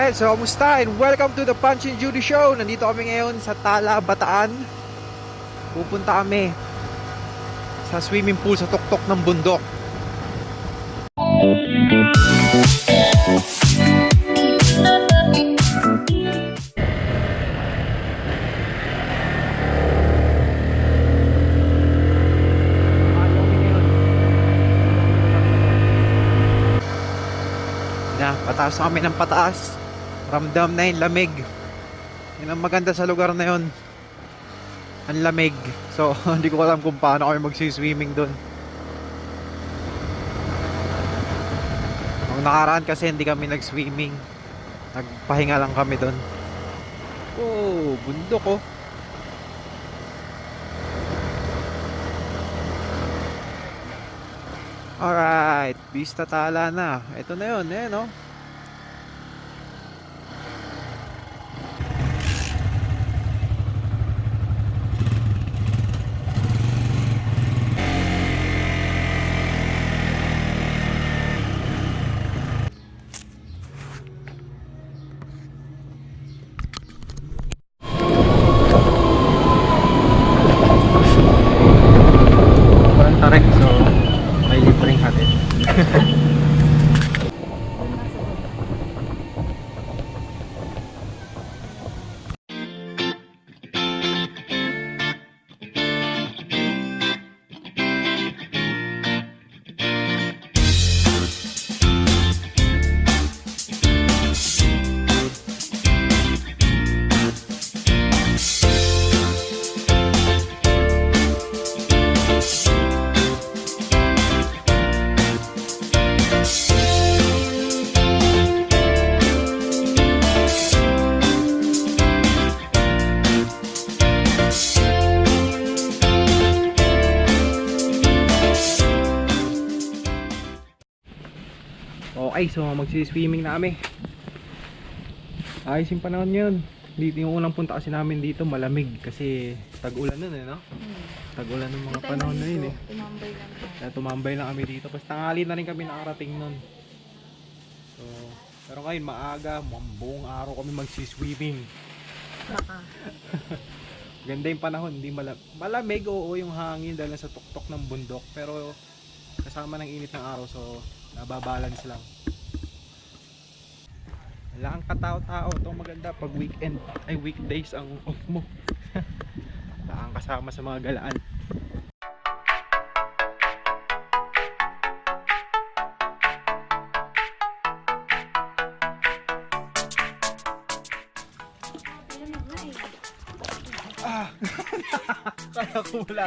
Alright, so kamusta and welcome to the Punch and Judy Show. Nandito kami ngayon sa Tala, Bataan. Pupunta kami sa swimming pool sa tuktok ng bundok. Pataas na kami ng pataas. Ramdam na yung lamig. Yun ang maganda sa lugar na yun. Ang lamig. So hindi ko alam kung paano kami magsiswimming doon. Nung nakaraan kasi hindi kami nag-swimming. Nagpahinga lang kami doon. Oh, bundok oh. Alright, Vista Tala na. Ito na yun, eh no? Tarik, so may libreng hatid. Okay, so magsiswimming na kami. Ayos yung panahon yun. Dito yung unang punta kasi namin dito, malamig kasi tag-ulan nun eh, no? Tag-ulan ng mga panahon na yun eh. Tumambay lang tayo. Kaya tumambay lang kami dito. Basta tanghali na rin kami nakarating nun. So, pero ngayon maaga, buong araw kami magsiswimming. Baka. Ganda yung panahon, hindi malamig, oo yung hangin dahil sa tuktok ng bundok. Pero kasama ng init ng araw, so nababalance lang. Wala kang katao-tao. Ito maganda pag weekend ay weekdays ang off mo. Wala kang kasama sa mga galaan. Kaya ko wala.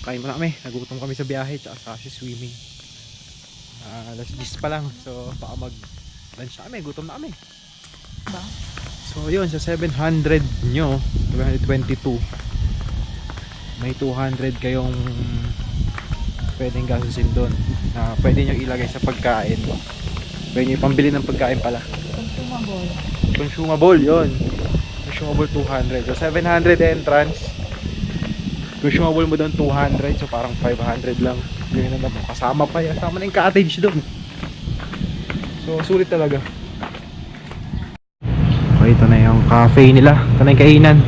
Kain muna kami, nagutom kami sa biyahe tsaka sa swimming. Alas 10 pa lang, so baka mag lunch na kami, gutom na kami Ba? So yun, sa 700 nyo 722 may 200 kayong pwedeng gastusin doon na pwede nyo ilagay sa pagkain. Pwede nyo pambili ng pagkain pala. Consumable yun. Consumable 200. So 700 entrance, consumable mo doon 200, so parang 500 lang. Yun na naman. Kasama pa yan. Kasama na yung cottage doon. So sulit talaga. Okay, ito na yung cafe nila. Ito na yung kainan.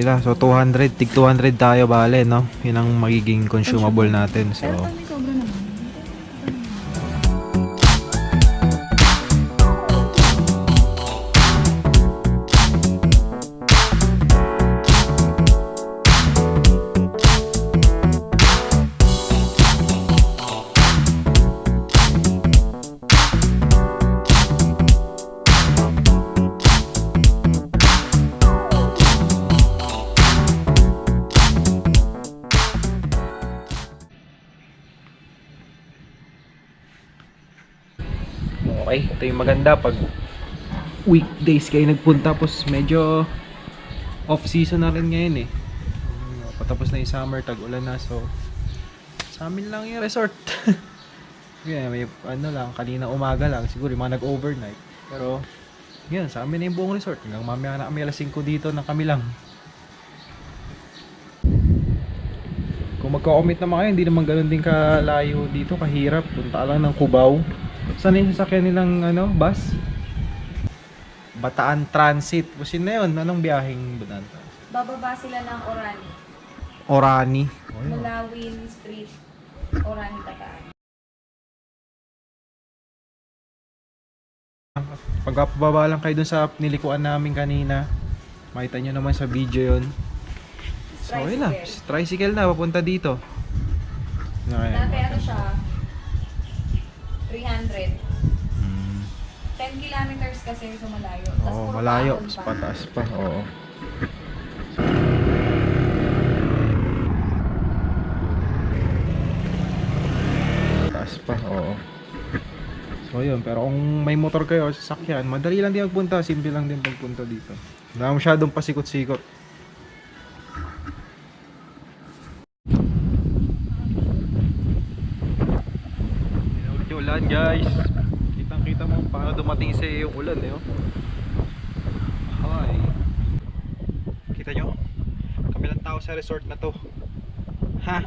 nila. So 200, tig 200 tayo bale, no? Yun ang magiging consumable natin. So Pero may sobra naman. okay, ito yung maganda pag weekdays kayo nagpunta, tapos medyo off season na rin ngayon eh. Patapos na yung summer, tag-ulan na, so sa amin lang yung resort. Yeah, may ano lang, kanina umaga lang siguro yung mga nag-overnight, pero yun, sa amin na yung buong resort hanggang mamaya na kami alas 5 dito na kami lang. Kung magko-commit naman kayo, hindi naman ganoon din kalayo dito, kahirap, punta lang ng Cubao. Saan yung sasakyan nilang ano, bus? Bataan Transit. Busin na yun. Anong biyaheng Bataan Transit? Bababa sila ng Orani. Orani. Mulawin Street. Orani, Bataan. Pagkababa lang kayo dun sa nilikuan namin kanina, makita nyo naman sa video yun. So yun na, tricycle na papunta dito. Dati ano siya, 300. 10 kilometers kasi so malayo. Tas Oo, puro malayo. baon pa. Pataas pa. Oo. Pataas pa. Oo. So yun, pero kung may motor kayo, sasakyan, madali lang din magpunta. Simple lang din pagpunta dito. Wala masyadong pasikot-sikot. Ulan guys, kitang-kita mo paano dumating sa yung ulan eh. Hi. Kita nyo? Kami lang tao sa resort na to. Ha?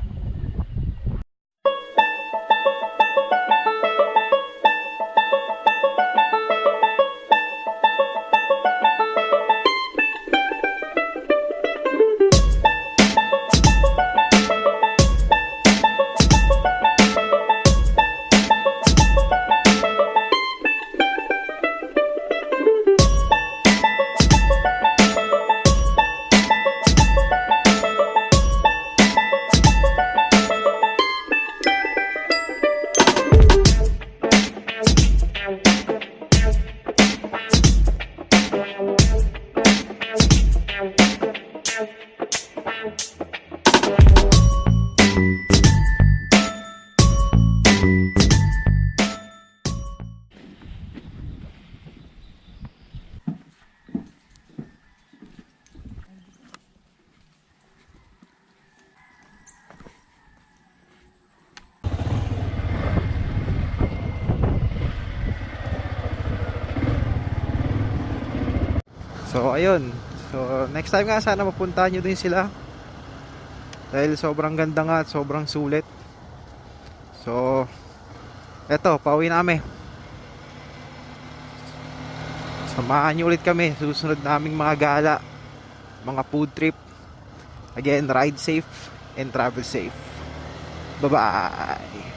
So ayun. So next time nga sana mapuntahan nyo din sila. Dahil sobrang ganda nga at sobrang sulit. So eto, pauwi na kami. Samahan nyo ulit kami susunod naming mga gala, mga food trip. Again, ride safe and travel safe. Bye bye.